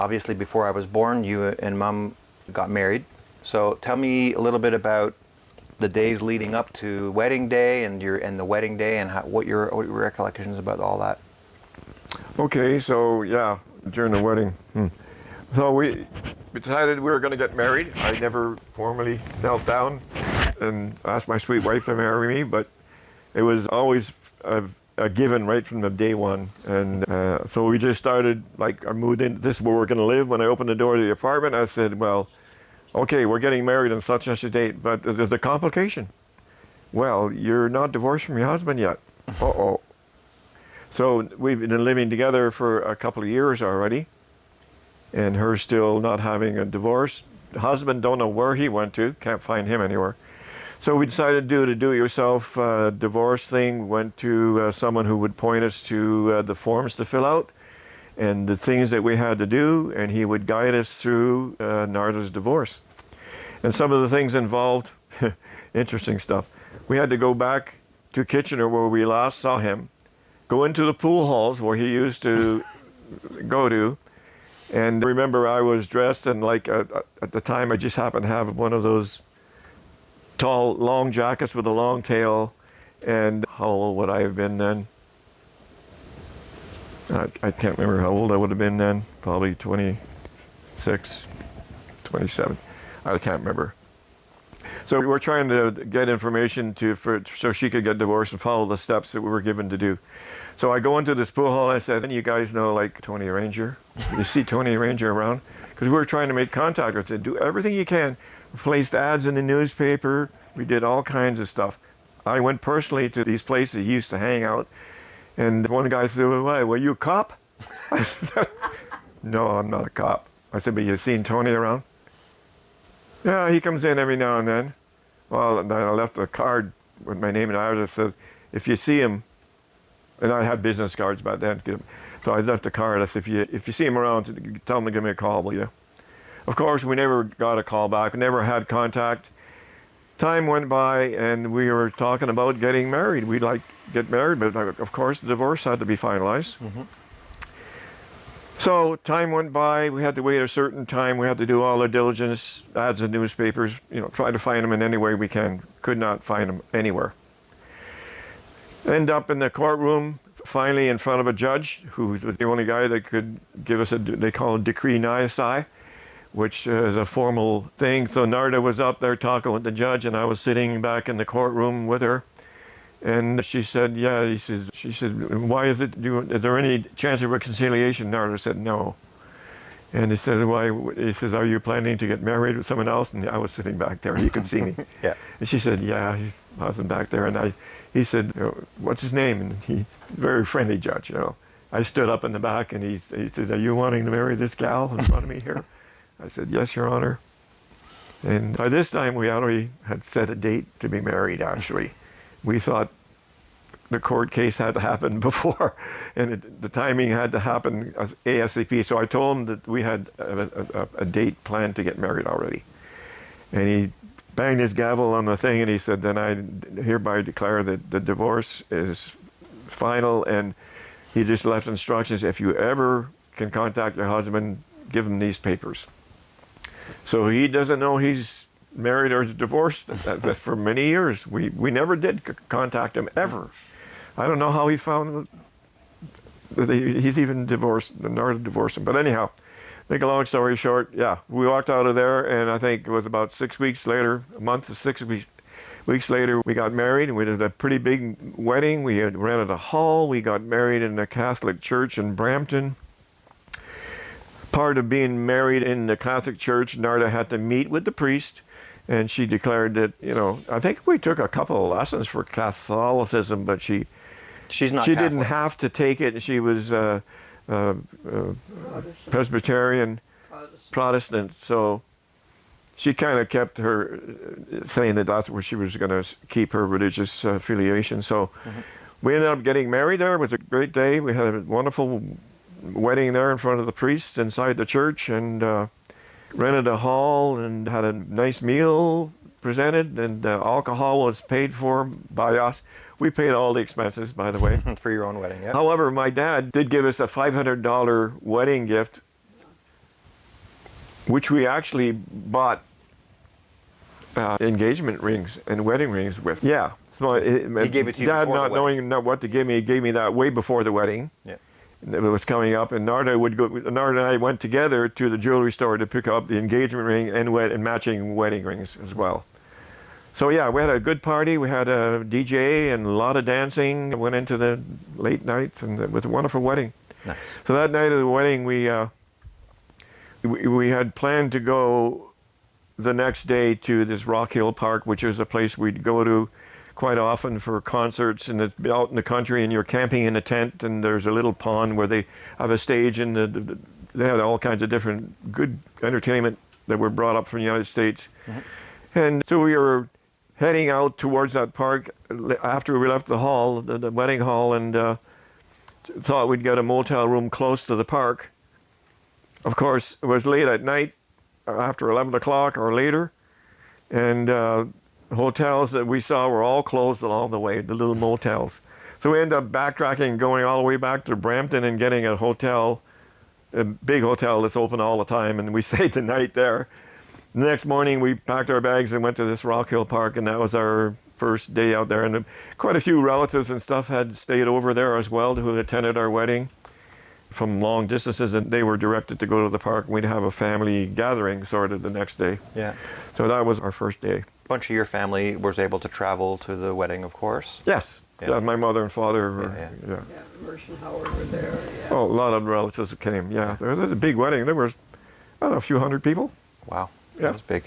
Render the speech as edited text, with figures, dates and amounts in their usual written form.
obviously before I was born, you and Mom got married. So tell me a little bit about the days leading up to wedding day and the wedding day, and what your recollections about all that. Okay, so yeah, during the wedding. So we decided we were going to get married. I never formally knelt down and asked my sweet wife to marry me, but it was always a given right from the day one. And so we just started, like, I moved in, this is where we're going to live. When I opened the door to the apartment, I said, well, okay, we're getting married on such and such a date, but there's a complication. Well, you're not divorced from your husband yet. Uh-oh. So we've been living together for a couple of years already, and her still not having a divorce. The husband, don't know where he went to, can't find him anywhere. So we decided to do the do-it-yourself divorce thing, went to someone who would point us to the forms to fill out and the things that we had to do, and he would guide us through Narda's divorce. And some of the things involved interesting stuff. We had to go back to Kitchener where we last saw him, go into the pool halls where he used to go to, and remember I was dressed in, like, at the time I just happened to have one of those tall, long jackets with a long tail. And how old would I have been then? I can't remember how old I would have been then. Probably 26, 27. I can't remember. So we were trying to get information so she could get divorced and follow the steps that we were given to do. So I go into this pool hall and I said, and you guys know, like, Tony Ranger? You see Tony Ranger around? Because we were trying to make contact with him. Do everything you can. We placed ads in the newspaper. We did all kinds of stuff. I went personally to these places he used to hang out. And one guy said, well, were you a cop? I said, no, I'm not a cop. I said, but you seen Tony around? Yeah, he comes in every now and then. Well, then I left a card with my name and address. Said, if you see him, and I had business cards back then. So I left a card. I said, if you see him around, tell him to give me a call, will you? Of course, we never got a call back. We never had contact. Time went by, and we were talking about getting married. We'd like to get married, but of course, the divorce had to be finalized. Mm-hmm. So time went by. We had to wait a certain time. We had to do all the diligence, ads in newspapers, try to find them in any way we can. Could not find them anywhere. End up in the courtroom, finally in front of a judge, who was the only guy that could give us they call it decree nisi, which is a formal thing. So Narda was up there talking with the judge, and I was sitting back in the courtroom with her. And she said, yeah, she said, why is there any chance of reconciliation? Narda said, no. And he said, why? He says, are you planning to get married with someone else? And I was sitting back there, you could see me. Yeah. And she said, yeah, I was back there. And he said, what's his name? And he, very friendly judge, I stood up in the back, and he says, are you wanting to marry this gal in front of me here? I said, yes, Your Honor. And by this time, we already had set a date to be married, actually. We thought the court case had to happen before, and the timing had to happen ASAP. So I told him that we had a date planned to get married already. And he banged his gavel on the thing, and he said, then I hereby declare that the divorce is final. And he just left instructions, if you ever can contact your husband, give him these papers. So he doesn't know he's married or divorced for many years. We never did contact him, ever. I don't know how he found that he's even divorced, Narda divorced him. But anyhow, make a long story short, yeah, we walked out of there, and I think it was about 6 weeks later, a month to 6 weeks later, we got married, and we did a pretty big wedding. We had rented a hall. We got married in a Catholic church in Brampton. Part of being married in the Catholic church, Narda had to meet with the priest, and she declared that, I think we took a couple of lessons for Catholicism, but she didn't have to take it. She was Presbyterian, Protestant, so she kind of kept her, saying that that's where she was going to keep her religious affiliation. So we ended up getting married there. It was a great day. We had a wonderful wedding there in front of the priest inside the church, and rented a hall and had a nice meal presented, and alcohol was paid for by us. We paid all the expenses, by the way. For your own wedding, yeah. However, my dad did give us a $500 wedding gift which we actually bought engagement rings and wedding rings with. Yeah. So He gave it to you Dad, before the not wedding. knowing what to give me, gave me that way before the wedding. Yeah. It was coming up, and Narda and I went together to the jewelry store to pick up the engagement ring and matching wedding rings as well. So yeah, we had a good party. We had a DJ and a lot of dancing. Went into the late nights, and it was a wonderful wedding. Nice. So that night of the wedding, we had planned to go the next day to this Rock Hill Park, which is a place we'd go to quite often for concerts, and it's out in the country, and you're camping in a tent, and there's a little pond where they have a stage, and they had all kinds of different good entertainment that were brought up from the United States. Mm-hmm. And so we were heading out towards that park after we left the hall, the wedding hall, and thought we'd get a motel room close to the park. Of course, it was late at night, after 11 o'clock or later, and hotels that we saw were all closed along the way, the little motels. So we ended up backtracking, going all the way back to Brampton and getting a hotel, a big hotel that's open all the time, and we stayed the night there. The next morning we packed our bags and went to this Rock Hill Park, and that was our first day out there. And quite a few relatives and stuff had stayed over there as well who attended our wedding from long distances, and they were directed to go to the park, and we'd have a family gathering sort of the next day. Yeah. So that was our first day. A bunch of your family was able to travel to the wedding, of course. Yes. Yeah. Yeah, my mother and father were, Yeah. Yeah, Merce and Howard were there. Yeah. Oh, a lot of relatives came, yeah. There was a big wedding. There was, I don't know, a few hundred people. Wow. Yeah. That was big.